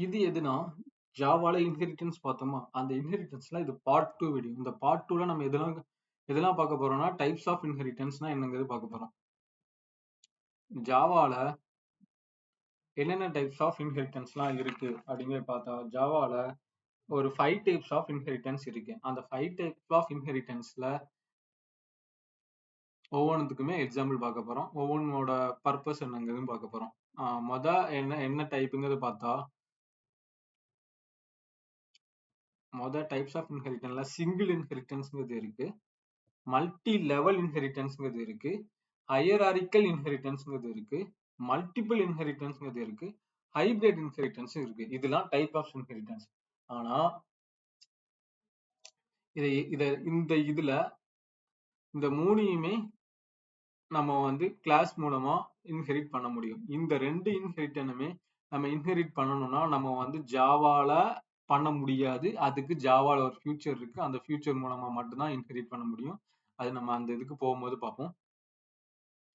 இது எதுனா ஜாவால இன்ஹெரிட்டன்ஸ் பார்த்தோமா, அந்த இன்ஹெரிட்டன்ஸ்ல இது பார்ட் 2 வீடியோ. இந்த பார்ட் 2ல நம்ம எதெல்லாம் பார்க்க போறோம்னா டைப்ஸ் ஆஃப் இன்ஹெரிட்டன்ஸ்னா என்னங்கிறது பார்க்க போறோம். ஜாவால என்னென்ன டைப்ஸ் ஆஃப் இன்ஹெரிட்டன்ஸ்லாம் இருக்கு அப்படிங்கிறத பார்த்தா, ஜாவால ஒரு 5 டைப்ஸ் ஆஃப் இன்ஹெரிட்டன்ஸ் இருக்கு. அந்த 5 டைப்ஸ் ஆஃப் இன்ஹெரிட்டன்ஸ்ல ஒவ்வொன்றுத்துக்குமே எக்ஸாம்பிள் பார்க்க போறோம். ஒவ்வொன்றோட பர்பஸ் என்னங்கிறதும் பார்க்க போறோம். என்ன டைப்புங்கிறது பார்த்தா, டைப்ஸ் ஆஃப் இன்ஹெரிட்டன்ஸ்ல சிங்கிள் இன்ஹெரிட்டன்ஸ்ங்கிறது இருக்கு, மல்டி லெவல் இன்ஹெரிட்டன்ஸ்ங்கிறது இருக்கு, ஹையராரிக்கல் இன்ஹெரிட்டன்ஸ்ங்கிறது இருக்கு, மல்டிபிள் இன்ஹெரிட்டன்ஸ்ங்கிறது இருக்கு, ஹைபிரிட் இன்ஹெரிட்டன்ஸ் இருக்கு. இதெல்லாம் டைப் ஆஃப் இன்ஹெரிட்டன்ஸ். ஆனா இதுல இந்த மூணையுமே நம்ம கிளாஸ் மூலமா இன்ஹெரிட் பண்ண முடியும். இந்த ரெண்டு இன்ஹெரிட்டனுமே நம்ம இன்ஹெரிட் பண்ணணும்னா நம்ம ஜாவால பண்ண முடியாது. அதுக்கு ஜாவால ஒரு ஃபியூச்சர் இருக்கு. அந்த ஃபியூச்சர் மூலமா மட்டும்தான் இன்ஹெரிட் பண்ண முடியும். அது நம்ம அந்த இதுக்கு போகும்போது பார்ப்போம்.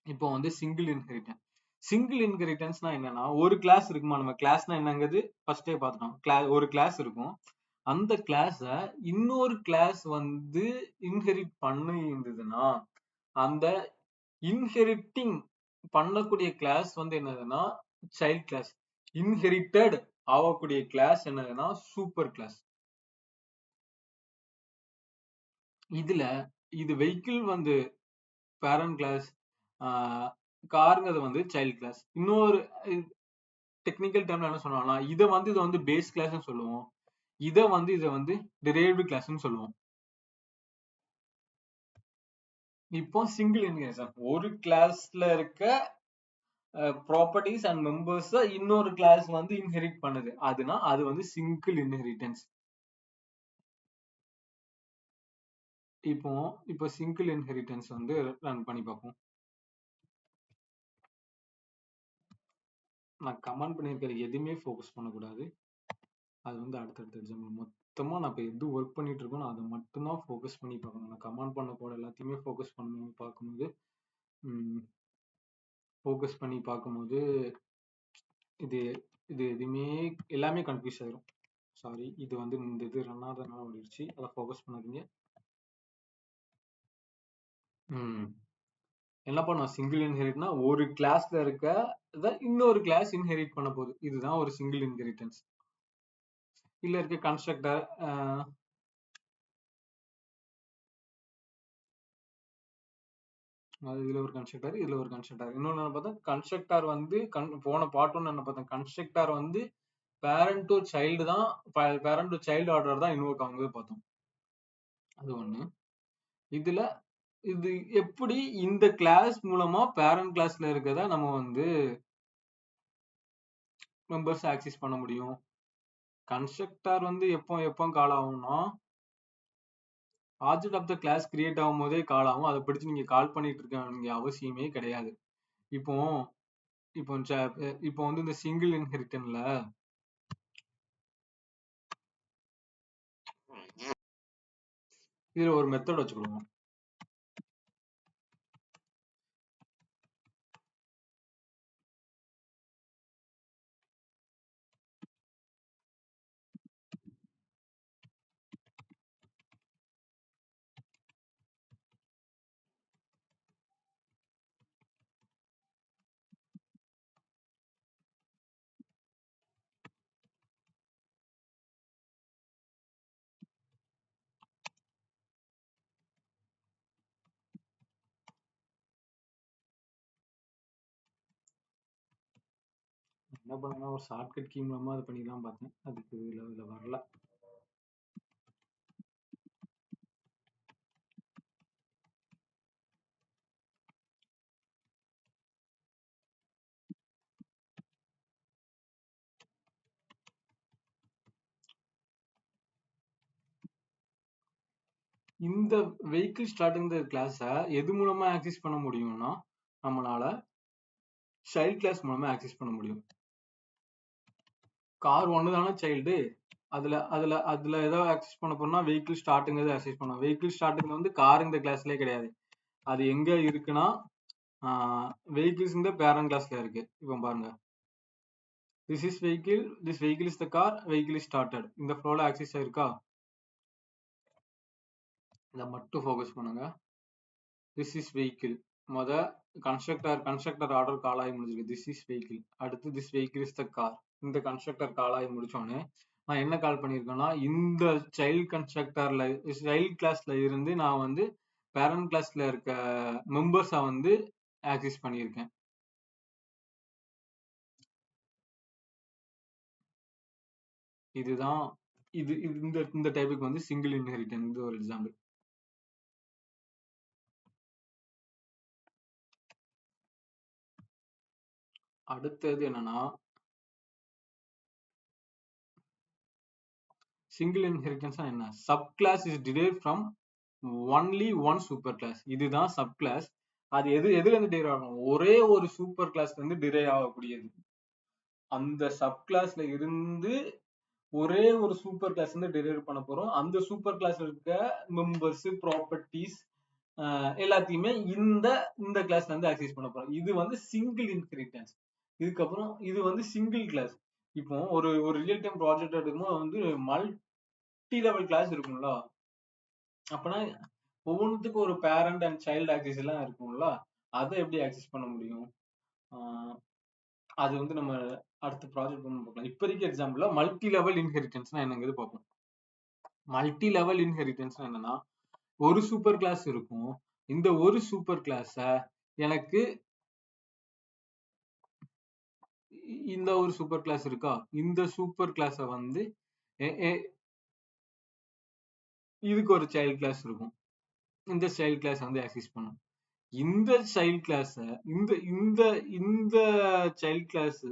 இப்போ சிங்கிள் இன்ஹெரிட்டன்ஸ். சிங்கிள் இன்ஹெரிட்டன்ஸ்னா என்னன்னா, ஒரு கிளாஸ் இருக்குமா, நம்ம கிளாஸ்னா என்னங்கிறது ஃபர்ஸ்டே பார்த்துட்டோம். ஒரு கிளாஸ் இருக்கும். அந்த கிளாஸ இன்னொரு கிளாஸ் இன்ஹெரிட் பண்ணி இருந்ததுன்னா, அந்த இன்ஹெரிட்டிங் பண்ணக்கூடிய கிளாஸ் என்னதுன்னா சைல்ட் கிளாஸ். இன்ஹெரிட்டட் ஆகக்கூடிய கிளாஸ் என்னதுன்னா சூப்பர் கிளாஸ். இது வெஹிக்கிள் பேரண்ட் கிளாஸ், காருங்கிறது சைல்ட் கிளாஸ். இன்னொரு டெக்னிக்கல் டேர்ம்ல என்ன சொல்லுவாங்கன்னா, இது பேஸ் கிளாஸ் சொல்லுவோம். இதை டிரைவ்டு கிளாஸ் சொல்லுவோம். இப்போ சிங்கிள் இன்ஹெரிட்டன்ஸ், ஒரு கிளாஸ்ல இருக்க ப்ராப்பர்ட்டிஸ் அண்ட் மெம்பர்ஸ் இன்னொரு கிளாஸ் இன்ஹெரிட் பண்ணுது. அது சிங்கிள் இன்ஹெரிட்டன்ஸ். இப்போ சிங்கிள் இன்ஹெரிட்டன்ஸ் ரன் பண்ணி பார்ப்போம். நான் கமெண்ட் பண்ணியிருக்கிற எதுவுமே ஃபோக்கஸ் பண்ணக்கூடாது. அது அடுத்தடுத்த எக்ஸாம்பிள் மொத்தமா நான் இப்போ எது ஒர்க் பண்ணிட்டு இருக்கோம் அதை மட்டும்தான் ஃபோக்கஸ் பண்ணி பார்க்கணும். நான் கமெண்ட் பண்ண கூட எல்லாத்தையுமே ஃபோக்கஸ் பண்ணி பார்க்கும்போது இது எதுவுமே எல்லாமே கன்ஃபியூஸ் ஆயிரும். சாரி, இது இந்த இது ரன் ஆகிறதுனால ஓடிடுச்சு. அதை ஃபோக்கஸ் பண்ணாதீங்க. என்ன பண்ணும், சிங்கிள் இன்ஹெரிட்னா ஒரு கிளாஸ்ல இருக்க இன்னொரு கிளாஸ் இன்ஹெரிட் பண்ண போகுது. இதுதான் ஒரு சிங்கிள் இன்ஹெரிட்டன்ஸ். இல்ல இருக்க கன்ஸ்ட்ரக்டர், இதுல ஒரு கன்ஸ்ட்ரக்டர், இதுல ஒரு கன்ஸ்ட்ரக்டர். இன்னொன்னு பார்த்தா கன்ஸ்ட்ரக்டர் போன பார்ட் 1 என்ன பார்த்தா, கன்ஸ்ட்ரக்டர் பேரண்ட் டு சைல்டு தான், பேரண்ட் டு சைல்டு ஆர்டர் தான் இன்வோக் ஆகுது பார்த்தோம். அது ஒண்ணு. இது எப்படி இந்த கிளாஸ் மூலமா பேரண்ட் கிளாஸ்ல இருக்கத நம்ம மெம்பர்ஸ் ஆக்சஸ் பண்ண முடியும். கன்ஸ்ட்ரக்டர் எப்போ கால் ஆகும்னா, object of the class create ஆகும் போதே கால் ஆகும். அதை பிடிச்சு நீங்க கால் பண்ணிட்டு இருக்க அவசியமே கிடையாது. இப்போ இந்த சிங்கிள் இன்ஹெரிட்டன்ல இதுல ஒரு மெத்தட் வச்சுக்கணும். என்ன பண்ணா ஒரு ஷார்ட்கட் கீ மூலமா அது பண்ணிடலாம் பார்த்தேன். அதுக்கு இதுல வரல. இந்த வெஹிக்கிள் ஸ்டார்டிங் கிளாஸ எது மூலமா ஆக்சஸ் பண்ண முடியும்னா, நம்மளால சைல்ட் கிளாஸ் மூலமா ஆக்சஸ் பண்ண முடியும். கார் ஒன்று தானே சைல்டு, அதுல ஏதாவது ஆக்சஸ் பண்ண போனா வெஹிக்கிள் ஸ்டார்டிங் ஆக்சஸ் பண்ணலாம். வெஹிக்கிள் ஸ்டார்டிங் கார் இந்த கிளாஸ்லயே கிடையாது. அது எங்க இருக்குன்னா வெஹிக்கிள்ஸ் இந்த பேரண்ட் கிளாஸ்ல இருக்கு. இப்போ பாருங்க, this is vehicle, this vehicle is the car, vehicle is started. இந்த ஃப்ளோல ஆக்சிஸ் ஆயிருக்கா? இதை மட்டும் ஃபோக்கஸ் பண்ணுங்க. this is vehicle. மொத கன்ஸ்ட்ரக்டர் ஆர்டர் கால் ஆகி முடிஞ்சிருக்கு. this is vehicle. அடுத்து this vehicle is the car. இந்த கன்ஸ்ட்ரக்டர் கால் ஆகி முடிச்சோடனே நான் என்ன கால் பண்ணியிருக்கேன்னா, இந்த சைல்ட் கன்ஸ்ட்ரக்டர்ல சைல்ட் கிளாஸ்ல இருந்து நான் வந்து பேரண்ட் கிளாஸ்ல இருக்க மெம்பர்ஸை வந்து ஆக்சஸ் பண்ணியிருக்கேன். இதுதான் இது இந்த டைப்புக்கு வந்து சிங்கிள் இன்ஹெரிட்டன்ஸ் ஒரு எக்ஸாம்பிள். அடுத்தது என்னன்னா, சிங்கிள் இன்ஹெரிட்டன்ஸ் என்ன? Sub class is derive from only one super class. இதுதான் சப் கிளாஸ். அது எதுல இருந்து டிரைவ் ஆகும்? ஒரே ஒரு சூப்பர் கிளாஸ்ல இருந்து டிரைவ் ஆகக்கூடியது. அந்த சப் கிளாஸ்ல இருந்து ஒரே ஒரு சூப்பர் கிளாஸ் வந்து டெரைவ் பண்ண போறோம். அந்த சூப்பர் கிளாஸ்ல இருக்க மெம்பர்ஸ், ப்ராப்பர்ட்டிஸ் எல்லாத்தையுமே இந்த கிளாஸ்ல இருந்து ஆக்சஸ் பண்ண போறோம். இது வந்து சிங்கிள் இன்ஹெரிட்டன்ஸ். இதுக்கப்புறம் இது வந்து சிங்கிள் கிளாஸ். இப்போ ஒரு ரியல் டைம் ப்ராஜெக்ட் எடுக்கும்போது வந்து மல்டி லெவல் கிளாஸ் இருக்கும்ல. அப்பனா ஒவ்வொன்றுத்துக்கும் ஒரு பேரண்ட் அண்ட் சைல்டு ஆக்சஸ் எல்லாம் இருக்கும்ல. அதை எப்படி ஆக்சஸ் பண்ண முடியும்? அது வந்து நம்ம அடுத்த ப்ராஜெக்ட் பார்க்கலாம். இப்போதைக்கு எக்ஸாம்பிள் மல்டி லெவல் இன்ஹெரிட்டன்ஸ்னா என்னங்கிறது பார்ப்போம். மல்டி லெவல் இன்ஹெரிட்டன்ஸ் என்னன்னா, ஒரு சூப்பர் கிளாஸ் இருக்கும். இந்த ஒரு சூப்பர் கிளாஸ எனக்கு இந்த ஒரு சூப்பர் கிளாஸ் இருக்கா, இந்த சூப்பர் கிளாஸ வந்து இதுக்கு ஒரு சைல்ட் கிளாஸ் இருக்கும். இந்த சைல்ட் கிளாஸ் வந்து ஆக்சஸ் பண்ணும். இந்த சைல்ட் கிளாஸ இந்த இந்த இந்த சைல்ட் கிளாஸ்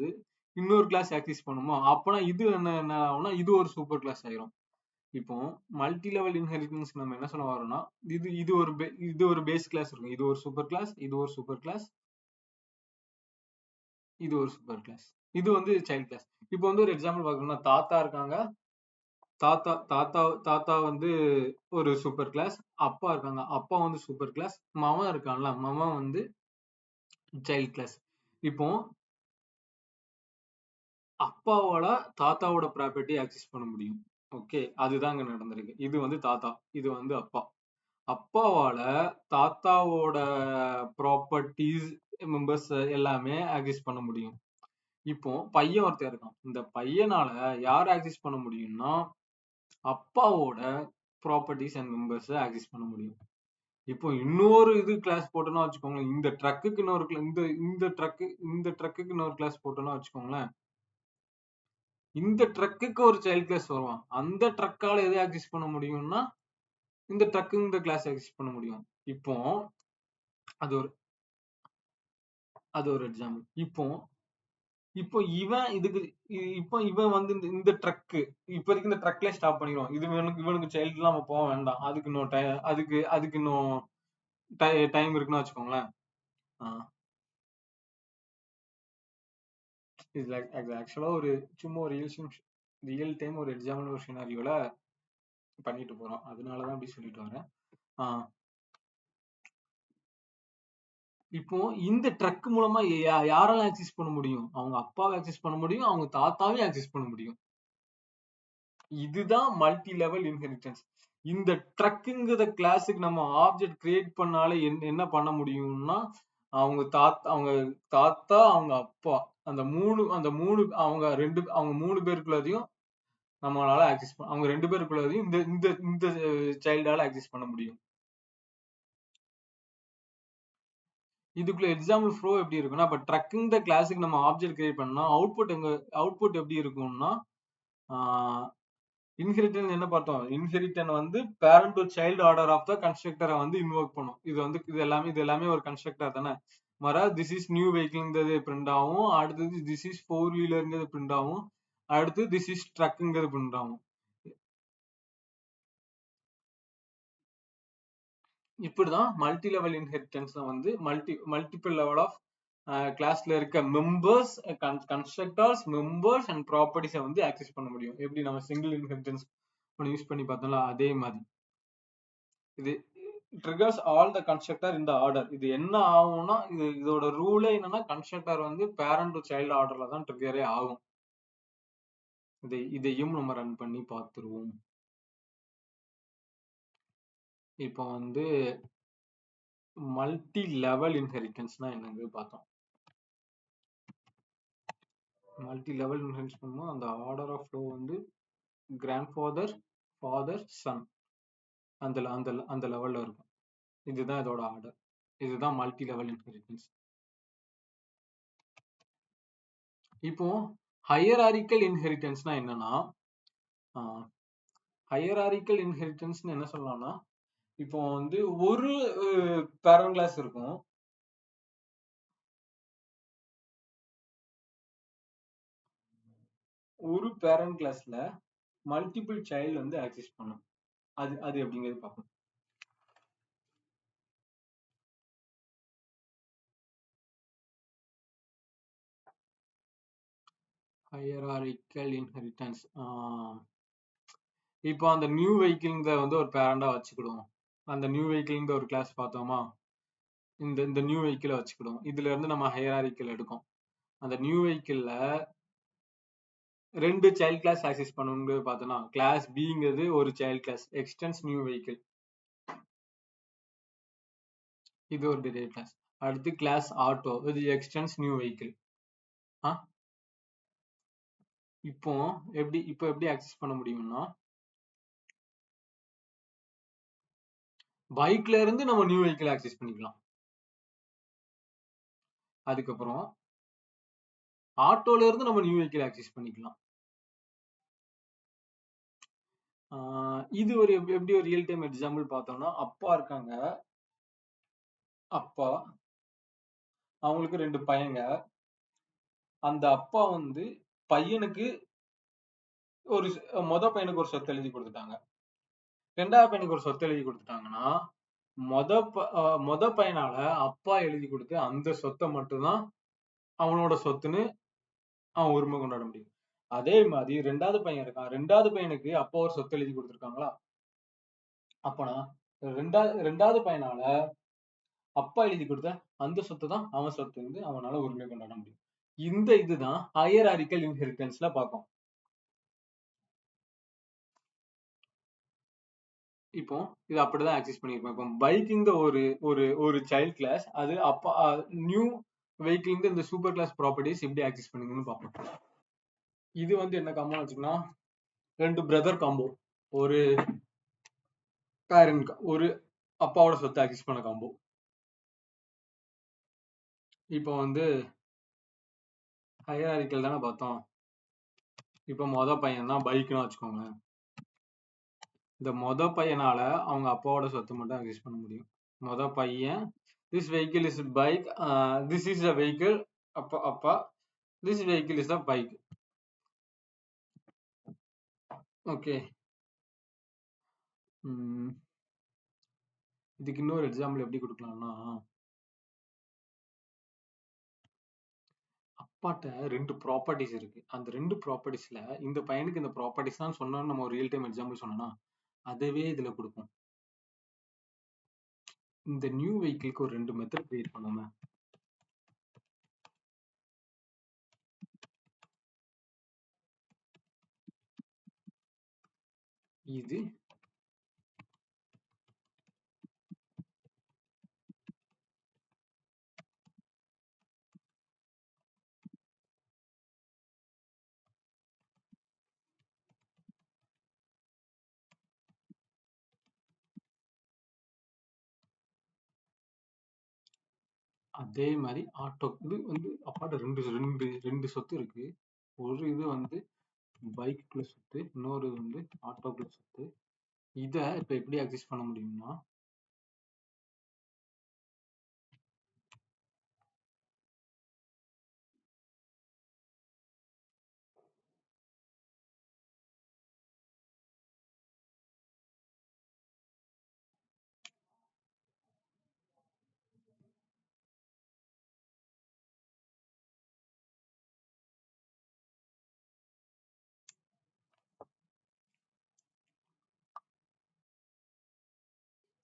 இன்னொரு கிளாஸ் ஆக்சஸ் பண்ணுமா, அப்பனா இது என்ன ஆகும்னா இது ஒரு சூப்பர் கிளாஸ் ஆயிரும். இப்போ மல்டி லெவல் இன்ஹெரிட்டன்ஸ் நம்ம என்ன சொல்ல வரோம்னா, இது ஒரு பேஸ் கிளாஸ் இருக்கும். இது ஒரு சூப்பர் கிளாஸ், இது ஒரு சூப்பர் கிளாஸ், இது ஒரு சூப்பர் கிளாஸ், இது வந்து சைல்ட் கிளாஸ். இப்போ வந்து ஒரு எக்ஸாம்பிள் பார்க்கணும்னா, தாத்தா இருக்காங்க. தாத்தா வந்து ஒரு சூப்பர் கிளாஸ். அப்பா இருக்காங்க, அப்பா வந்து சூப்பர் கிளாஸ். மவன் இருக்கான்ல, மவன் வந்து சைல்ட் கிளாஸ். இப்போ அப்பாவோட தாத்தாவோட ப்ராப்பர்ட்டி ஆக்சஸ் பண்ண முடியும். ஓகே, அதுதான் இங்க நடந்திருக்கு. இது வந்து தாத்தா, இது வந்து அப்பா. அப்பாவால தாத்தாவோட ப்ராப்பர்ட்டிஸ் மெம்பர்ஸ் எல்லாமே ஆக்சஸ் பண்ண முடியும். இப்போ பையன் ஒருத்தர் இருக்கான். இந்த பையனால யார் ஆக்சஸ் பண்ண முடியும்னா, அப்பாவோட ப்ராப்பர்ட்டிஸ் அண்ட் மெம்பர்ஸ் ஆக்சஸ் பண்ண முடியும். இப்போ இன்னொரு இது கிளாஸ் போட்டோம்னா வச்சுக்கோங்களேன், இந்த ட்ரக்குக்கு இன்னொரு இந்த ட்ரக்குக்கு இன்னொரு கிளாஸ் போட்டோம்னா வச்சுக்கோங்களேன், இந்த ட்ரக்குக்கு ஒரு சைல்ட் கிளாஸ் வருவான். அந்த ட்ரக்கால எதை ஆக்சஸ் பண்ண முடியும்னா, இந்த ட்ரக்கு இந்த கிளாஸ் ஆக்சஸ் பண்ண முடியும். இப்போ அது ஒரு எக்ஸாம்பிள். இப்போ இவன் வந்து இந்த ட்ரக்கு இப்போதைக்கு இந்த ட்ரக்ல ஸ்டாப் பண்ணிடுவோம். இது இவனுக்கு சைல்டு எல்லாம் நம்ம போக வேண்டாம். அதுக்கு இன்னும் அதுக்கு இன்னும் டைம் இருக்குன்னு வச்சுக்கோங்களேன். இது ஆக்சுவலா ஒரு சும்மா ஒரு ரியல் டைம் ஒரு எக்ஸாம்பிள் ஒரு சினாரியோல பண்ணிட்டு போறோம். அதனாலதான் அப்படி சொல்லிட்டு வரேன். இப்போ இந்த ட்ரக் மூலமா யாரெல்லாம் ஆக்சஸ் பண்ண முடியும்? அவங்க அப்பாவை ஆக்சஸ் பண்ண முடியும், அவங்க தாத்தாவையும் ஆக்சஸ் பண்ண முடியும். இதுதான் மல்டி லெவல் இன்ஹெரிட்டன்ஸ். இந்த ட்ரக்குங்கிற கிளாஸுக்கு நம்ம ஆப்ஜெக்ட் கிரியேட் பண்ணாலே என்ன பண்ண முடியும்னா, அவங்க தாத்தா அவங்க அப்பா அந்த மூணு அவங்க 3 பேருக்குள்ளதையும் நம்மளால ஆக்சஸ் அவங்க 2 பேருக்குள்ளதையும் இந்த சைல்டால ஆக்சஸ் பண்ண முடியும். இதுக்குள்ள எக்ஸாம்பிள் ஃப்ளோ எப்படி இருக்குன்னா, இப்ப ட்ரக்குங்கிற கிளாஸுக்கு நம்ம ஆப்ஜெக்ட் கிரியேட் பண்ணா அவுட்புட் எப்படி இருக்கும்னா, இன்ஹெரிட்டன் என்ன பார்த்தோம்? இன்ஹெரிட்டன் வந்து parent to child order of the கன்ஸ்ட்ரக்டரை வந்து இன்வோக் பண்ணும். இது எல்லாமே ஒரு கன்ஸ்ட்ரக்டர் தானே. திஸ் இஸ் நியூ வெஹிக்கிள்ங்கிறது பிரிண்ட் ஆகும். அடுத்தது திஸ் இஸ் 4 வீலர்ங்கிறது பிரிண்ட் ஆகும். அடுத்து திஸ் இஸ் ட்ரக்குங்கிறது பிரிண்ட் ஆகும். இப்படிதான் மல்டி லெவல் இன்ஹெரிட்டன்ஸ் வந்து மல்டிபிள் லெவல் ஆஃப் கிளாஸ்ல இருக்க மெம்பர்ஸ், கன்ஸ்ட்ரக்டர்ஸ், மெம்பர்ஸ் அண்ட் ப்ராப்பர்ட்டிஸை வந்து ஆக்சஸ் பண்ண முடியும். எப்படி நம்ம சிங்கிள் இன்ஹெரிட்டன்ஸ் யூஸ் பண்ணி பார்த்தோம்ல, அதே மாதிரி இது triggers all the constructor in the order. இது என்ன ஆகும்னா, இதோட ரூலே என்னன்னா, கன்ஸ்ட்ரக்டர் வந்து பேரண்ட் டு சைல்டு ஆர்டர்ல தான் ட்ரிகரே ஆகும். இதையும் நம்ம ரன் பண்ணி பார்த்துருவோம். இப்போ வந்து மல்டி லெவல் இன்ஹெரிட்டன்ஸ்னா என்னங்கிறது பார்த்தோம். மல்டி லெவல் இன்ஹெரிட்டன்ஸ் பண்ணும்போது அந்த ஆர்டர் ஆஃப் ஃப்ளோ வந்து கிராண்ட்ஃபாதர், ஃபாதர், சன் அந்த அந்த அந்த லெவல்ல இருக்கும். இதுதான் இதோட ஆர்டர். இதுதான் மல்டி லெவல் இன்ஹெரிட்டன்ஸ். இப்போ ஹையராரிக்கல் இன்ஹெரிட்டன்ஸ்னா என்னன்னா, ஹையராரிக்கல் இன்ஹெரிட்டன்ஸ்னு என்ன சொல்லலாம்னா, இப்போ வந்து ஒரு பேரண்ட் கிளாஸ் இருக்கும். ஒரு பேரண்ட் கிளாஸ்ல மல்டிபிள் சைல்டு வந்து ஆக்சஸ் பண்ணும். அது அது எப்படிங்கிறது பார்ப்போம். ஹையராரிக்கல் இன்ஹெரிட்டன்ஸ். இப்போ அந்த நியூ வெஹிக்கிள்ங்க வந்து ஒரு பேரண்டா வச்சுக்கிடுவோம். அந்த நியூ வெஹிக்கிள்ங்க ஒரு கிளாஸ் பார்த்தோமா, இந்த இந்த நியூ வெஹிக்கிளை வச்சுக்கிடுவோம். இதுல இருந்து நம்ம ஹையராரிக்கல் எடுக்கும். அந்த நியூ வெஹிக்கிள்ல 2 சைல்ட் கிளாஸ் ஆக்சஸ் பண்ணணும்னு பார்த்தோம்னா, கிளாஸ் பிங்கிறது ஒரு child class, extends new vehicle, இது ஒரு டிரைவ் கிளாஸ். அடுத்து கிளாஸ் ஆட்டோ, இது எக்ஸ்டென்ஸ் நியூ வெஹிக்கிள். இப்போ எப்படி ஆக்சஸ் பண்ண முடியும்னா, பைக்ல இருந்து நம்ம நியூ வெஹிக்கிள் ஆக்சஸ் பண்ணிக்கலாம். அதுக்கப்புறம் ஆட்டோல இருந்து நம்ம நியூ வெஹிக்கிள் ஆக்சஸ் பண்ணிக்கலாம். இது ஒரு எப்படி ஒரு ரியல் டைம் எக்ஸாம்பிள் பார்த்தோம்னா, அப்பா இருக்காங்க, அப்பா, அவங்களுக்கு 2 பையங்க. அந்த அப்பா வந்து பையனுக்கு ஒரு பையனுக்கு ஒரு சொத்து எழுதி கொடுத்துட்டாங்க. 2வது பையனுக்கு ஒரு சொத்து எழுதி கொடுத்துட்டாங்கன்னா, மொத பையனால அப்பா எழுதி கொடுத்து அந்த சொத்தை மட்டும்தான் அவனோட சொத்துன்னு அவன் உரிமை கொண்டாட முடியும். அதே மாதிரி 2வது பையன் இருக்கான், 2வது பையனுக்கு அப்பா ஒரு சொத்து எழுதி கொடுத்துருக்காங்களா, அப்பனா 2வது பையனால அப்பா எழுதி கொடுத்த அந்த சொத்து தான் அவன் சொத்து வந்து அவனால உரிமை கொண்டாட முடியும். இந்த இதுதான் ஹையராரிக்கல் இன்ஹெரிட்டன்ஸ்ல பார்ப்போம். இப்போ இது அப்படிதான் ஆக்சஸ் பண்ணிருப்போம். இப்போ பைக்கிங் ஒரு ஒரு ஒரு சைல்ட் கிளாஸ், அது அப்பா நியூ வெஹிக்கிள் இந்த சூப்பர் கிளாஸ் ப்ராப்பர்ட்டிஸ் எப்படி ஆக்சஸ் பண்ணுங்கன்னு பார்ப்போம். இது வந்து என்ன காம்போ வச்சுக்கோன்னா, 2 பிரதர் காம்போ, ஒரு பேரண்ட், ஒரு அப்பாவோட சொத்தை ஆக்சஸ் பண்ண காம்போ. இப்போ வந்து ஹையராரிக்கல் தானே பார்த்தோம். இப்போ பையன் தான் பைக்னு வச்சுக்கோங்க. இந்த பையனால அவங்க அப்பாவோட சொத்து மட்டும் ஆக்சஸ் பண்ண முடியும். பையன், this vehicle is bike, this is a vehicle, அப்பா, this vehicle is a bike. Okay. இதுக்கு இன்னொரு எக்ஸாம்பிள் எப்படி கொடுக்கலாம்னா, அப்பாட்ட 2 ப்ராப்பர்ட்டிஸ் இருக்கு. அந்த 2 ப்ராப்பர்ட்டிஸ்ல இந்த பையனுக்கு இந்த ப்ராப்பர்ட்டிஸ் தான் சொன்னோம்னு நம்ம ஒரு ரியல் டைம் எக்ஸாம்பிள் சொன்னோம்னா, அதவே இதுல கொடுப்போம். இந்த நியூ வெஹிக்கிளுக்கு ஒரு 2 மெத்தட் கிரியேட் பண்ணுவோம். இது அதே மாதிரி ஆட்டோ, இது வந்து அப்பாட்ட ரெண்டு சொத்து இருக்கு. ஒரு இது வந்து பைக்குள்ள சொத்து, இன்னொரு வந்து ஆட்டோக்குள்ள சொத்து. இத இப்ப எப்படி அக்சஸ் பண்ண முடியும்னா,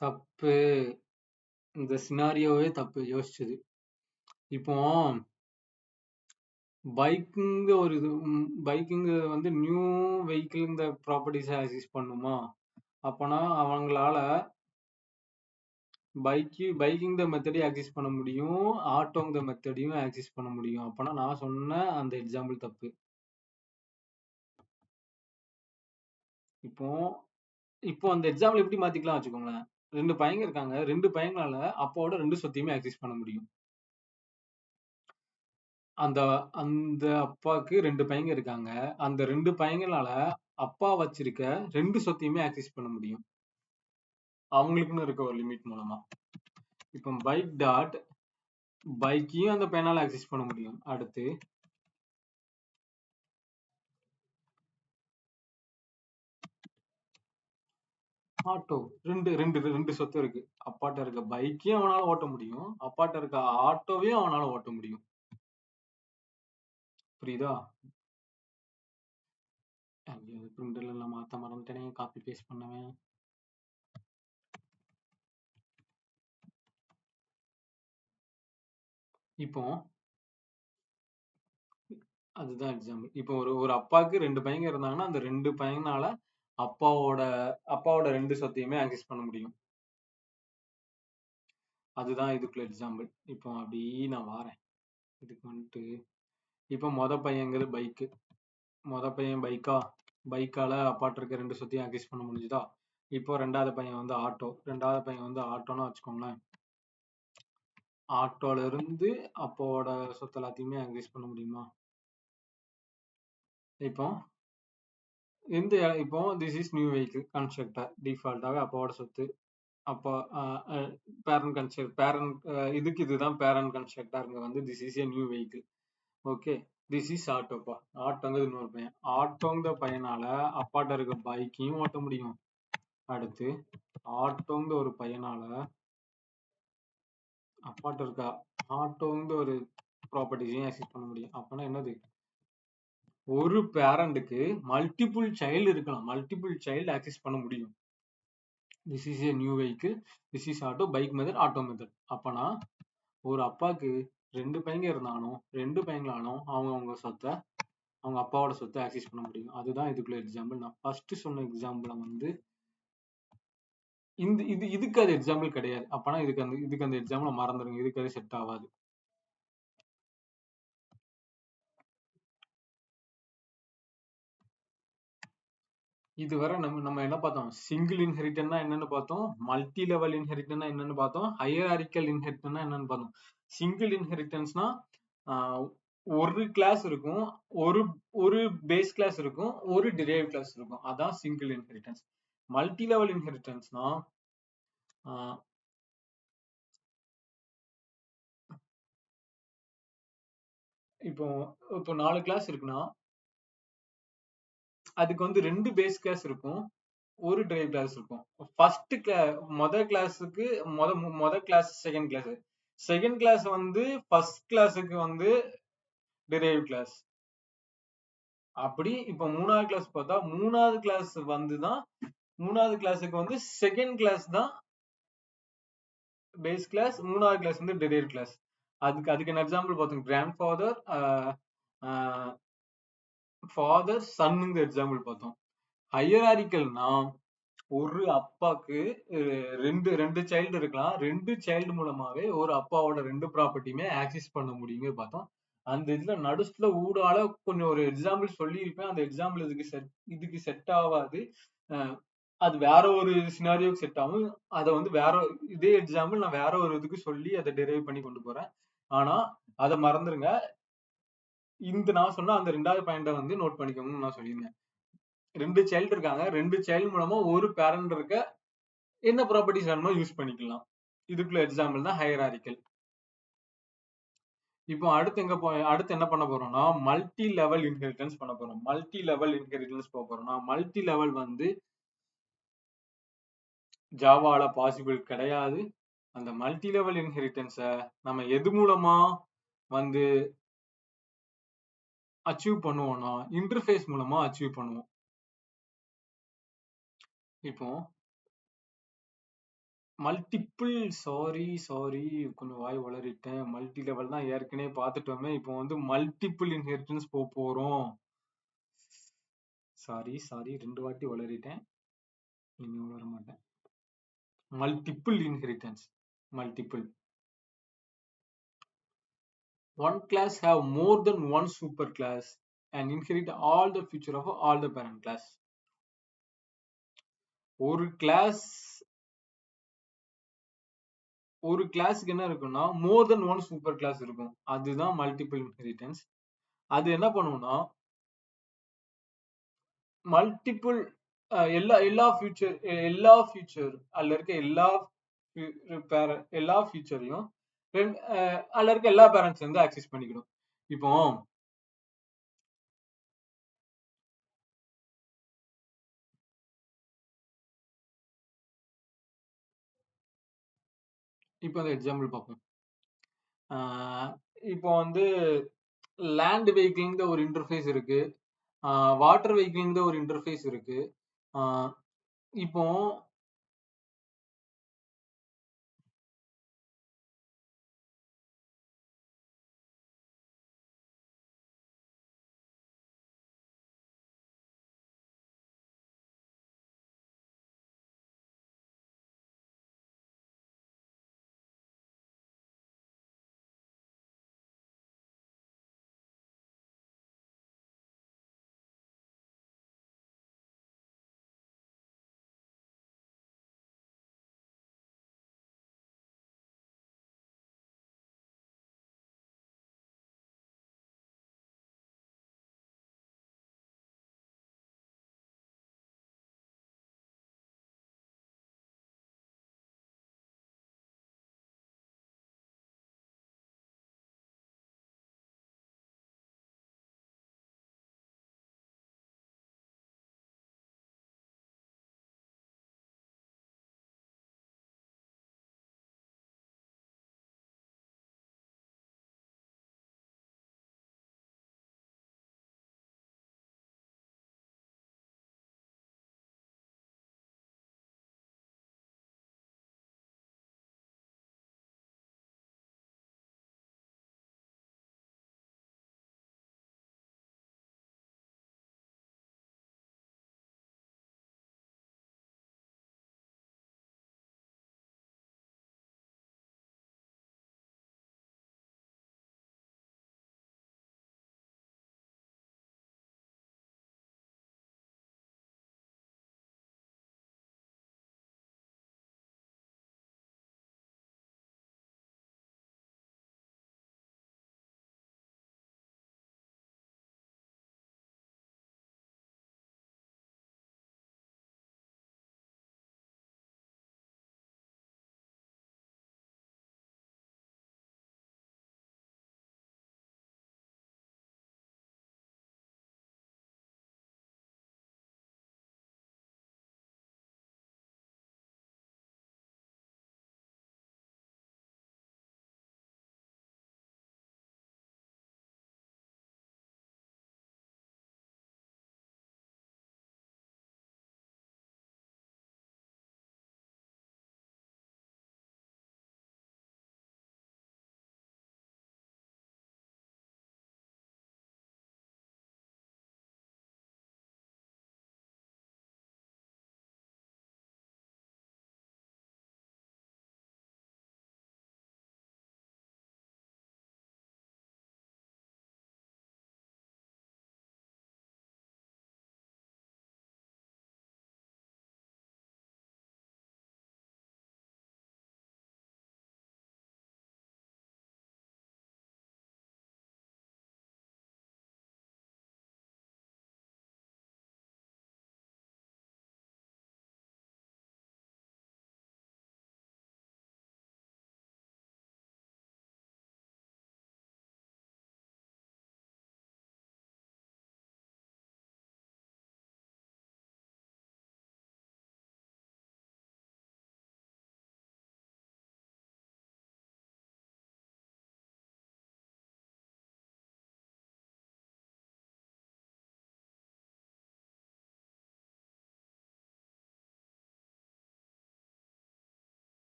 தப்பு. இந்த சினாரியோவே தப்பு யோசிச்சது. இப்போ பைக்குங்க ஒரு இது பைக்குங்க வந்து நியூ வெஹிக்கிள் இந்த ப்ராப்பர்ட்டிஸை ஆக்சஸ் பண்ணுமா? அப்பனா அவங்களால பைக்கிங் த மெத்தடையும் ஆக்சஸ் பண்ண முடியும், ஆட்டோங் த மெத்தடையும் ஆக்சஸ் பண்ண முடியும். அப்பனா நான் சொன்ன அந்த எக்ஸாம்பிள் தப்பு. இப்போ இப்போ அந்த எக்ஸாம்பிள் எப்படி மாத்திக்கலாம் வச்சுக்கோங்களேன். 2 பையங்க இருக்காங்க. 2 பையங்களால அப்பாவோட 2 சொத்தையுமே ஆக்சஸ் பண்ண முடியும். அந்த அந்த அப்பாவுக்கு 2 பையங்க இருக்காங்க. அந்த 2 பையங்களால அப்பா வச்சிருக்க 2 சொத்தையுமே ஆக்சஸ் பண்ண முடியும். அவங்களுக்குன்னு இருக்க ஒரு லிமிட் மூலமா. இப்போ பைக்கையும் அந்த பையனால ஆக்சஸ் பண்ண முடியும். அடுத்து ஆட்டோ. ரெண்டு சொத்து இருக்கு. அப்பாட்ட இருக்க பைக்கையும் அவனால ஓட்ட முடியும், அப்பாட்ட இருக்க ஆட்டோவையும் அவனால ஓட்ட முடியும். புரியுதா? பிரிண்டர்ல எல்லாம் மாத்த மறந்துட்டேனே, காப்பி பேஸ்ட் பண்ணவேன். இப்போ அதுதான் எக்ஸாம்பிள். இப்போ ஒரு அப்பாவுக்கு 2 பையங்க இருந்தாங்கன்னா அந்த 2 பையனால அப்பாவோட அப்பாவோட 2 சொத்தையுமே ஆக்சஸ் பண்ண முடியும். அதுதான் இதுக்குள்ள எக்ஸாம்பிள். இப்போ அப்படி நான் வாரேன். இதுக்கு வந்துட்டு இப்போ மொத பையன் பைக்கால அப்பாட்ட இருக்க 2 சொத்தையும் ஆக்சஸ் பண்ண முடிஞ்சுதா? இப்போ ரெண்டாவது பையன் வந்து ஆட்டோன்னு வச்சுக்கோங்களேன். ஆட்டோல இருந்து அப்பாவோட சொத்து எல்லாத்தையுமே ஆக்சஸ் பண்ண முடியுமா? இப்போ இப்போ this is new vehicle constructor. டிஃபால்ட்டாவே அப்பாவோட சொத்து. அப்போ பேரண்ட் கன்ஸ்ட்ரக்ட் பேரண்ட் இதுதான் பேரண்ட் கன்ஸ்ட்ரக்டர். இங்க வந்து this is a new vehicle. Okay, this is ஆட்டோப்பா. ஆட்டோங்கிறது இன்னொரு பையன். ஆட்டோங்கிற பையனால அப்பாட்ட இருக்க பைக்கையும் ஓட்ட முடியும். அடுத்து ஆட்டோங்கிற ஒரு பையனால அப்பாட்ட இருக்க ஆட்டோங்கிற ஒரு ப்ராப்பர்ட்டிஸையும் ஆக்சஸ் பண்ண முடியும். அப்பனா என்னது? ஒரு பேரண்ட்டுக்கு மல்டிபிள் சைல்டு இருக்கலாம், மல்டிபிள் சைல்டு ஆக்சஸ் பண்ண முடியும். This is a new vehicle, this is auto, bike method, auto method. அப்பனா ஒரு அப்பாவுக்கு 2 பையங்க இருந்தாலும் 2 பையங்களாலும் அவங்க சொத்தை அவங்க அப்பாவோட சொத்தை ஆக்சஸ் பண்ண முடியும். அதுதான் இதுக்குள்ள எக்ஸாம்பிள். நான் ஃபர்ஸ்ட் சொன்ன எக்ஸாம்பிள வந்து இதுக்கு அது எக்ஸாம்பிள் கிடையாது. அப்பனா இதுக்கு அந்த எக்ஸாம்பிள் மறந்துடுங்க. இதுக்கு அது செட் ஆகாது. இதுவரை நம்ம என்ன பார்த்தோம்? சிங்கிள் இன்ஹெரிட்டன்னா என்னன்னு பார்த்தோம், மல்டி லெவல் இன்ஹெரிட்டன்னா என்னன்னு பார்த்தோம், ஹையராரிக்கல் இன்ஹெரிட்டன்னா என்னன்னு பார்த்தோம். சிங்கிள் இன்ஹெரிட்டன்ஸ்னா ஒரு கிளாஸ் இருக்கும், ஒரு ஒரு பேஸ் கிளாஸ் இருக்கும், ஒரு டிரைவ் கிளாஸ் இருக்கும். அதான் சிங்கிள் இன்ஹெரிட்டன்ஸ். மல்டி லெவல் இன்ஹெரிட்டன்ஸ்னா இப்போ இப்போ 4 கிளாஸ் இருக்குன்னா அதுக்கு வந்து 2 பேஸ் கிளாஸ் இருக்கும், ஒரு டிரைவ் கிளாஸ் இருக்கும். ஃபர்ஸ்ட் மொத கிளாஸுக்கு மொத கிளாஸ் செகண்ட் கிளாஸ் வந்து ஃபர்ஸ்ட் கிளாஸுக்கு வந்து டிரைவ் கிளாஸ். அப்படி இப்ப 3வது கிளாஸ் பார்த்தா 3வது கிளாஸ் வந்துதான் 3வது கிளாஸுக்கு வந்து செகண்ட் கிளாஸ் தான் பேஸ் கிளாஸ், 3வது கிளாஸ் வந்து டிரைவ் கிளாஸ். அதுக்கு என்ன எக்ஸாம்பிள் பார்த்தோம்? கிராண்ட் ஃபாதர் சன்னுங்க எக்ஸாம்பிள் பார்த்தோம். ஹையராரிக்கல்னா ஒரு அப்பாக்கு ரெண்டு சைல்டு இருக்கலாம், 2 சைல்டு மூலமாவே ஒரு அப்பாவோட 2 ப்ராப்பர்ட்டியுமே ஆக்சஸ் பண்ண முடியுங்க பார்த்தோம். அந்த இதுல நடுஸ்ல ஊடால கொஞ்சம் ஒரு எக்ஸாம்பிள் சொல்லியிருப்பேன். அந்த எக்ஸாம்பிள் இதுக்கு செட் ஆகாது. அது வேற ஒரு சினாரியோக்கு செட் ஆகும். அதை வந்து இதே எக்ஸாம்பிள் நான் வேற ஒரு இதுக்கு சொல்லி அதை டெரைவ் பண்ணி கொண்டு போறேன். ஆனா அதை மறந்துருங்க. நான் சொன்ன அந்த 2வது பாயிண்ட வந்து நோட் பண்ணிக்கோங்கன்னு நான் சொல்லியிருந்தேன். 2 சைல்டு இருக்காங்க, 2 சைல்டு மூலமா ஒரு பேரண்ட் இருக்க என்ன ப்ராப்பர்ட்டிஸ் வேணுமோ யூஸ் பண்ணிக்கலாம். இதுக்குள்ள எக்ஸாம்பிள் தான் ஹையராரிக்கல். இப்போ அடுத்து என்ன பண்ண போறோம்னா மல்டி லெவல் இன்ஹெரிட்டன்ஸ் பண்ண போறோம். மல்டி லெவல் இன்ஹெரிட்டன்ஸ் போக போறோம்னா மல்டி லெவல் வந்து ஜாவால பாசிபிள் கிடையாது. அந்த மல்டி லெவல் இன்ஹெரிட்டன்ஸை நம்ம எது மூலமா வந்து அச்சீவ் பண்ணுவோம்னா இன்டர்ஃபேஸ் மூலமா அச்சீவ் பண்ணுவோம். இப்போ மல்டிபிள் சாரி கொஞ்சம் வாய் வளரிட்டேன். மல்டி லெவல் தான் ஏற்கனவே பார்த்துட்டோமே. இப்போ வந்து மல்டிபிள் இன்ஹெரிட்டன்ஸ் போறோம். சாரி 2 வாட்டி வளரிட்டேன். இனி வளர மாட்டேன். Multiple inheritance. Multiple. One class have more than one super class and inherit all the feature of all the parent class. ஒரு கிளாஸ்க்கு என்ன இருக்குன்னா மோர் தென் ஒன் சூப்பர் கிளாஸ் இருக்கும். அதுதான் மல்டிபிள் இன்ஹெரிட்டன்ஸ். அது என்ன பண்ணுவோம்னா மல்டிபிள் எல்லா ஃபியூச்சர் அதுல இருக்க எல்லா ஃபியூச்சரையும் அதுல இருக்க எல்லா பேரண்ட்ஸ் வந்து ஆக்சஸ் பண்ணிக்கணும். இப்போ இந்த எக்ஸாம்பிள் பார்ப்போம். இப்போ வந்து லேண்ட் வெஹிக்கிள்ங்கிற ஒரு இன்டர்ஃபேஸ் இருக்கு. வாட்டர் வெஹிக்கிள்ங்கிற ஒரு இன்டர்ஃபேஸ் இருக்கு. இப்போ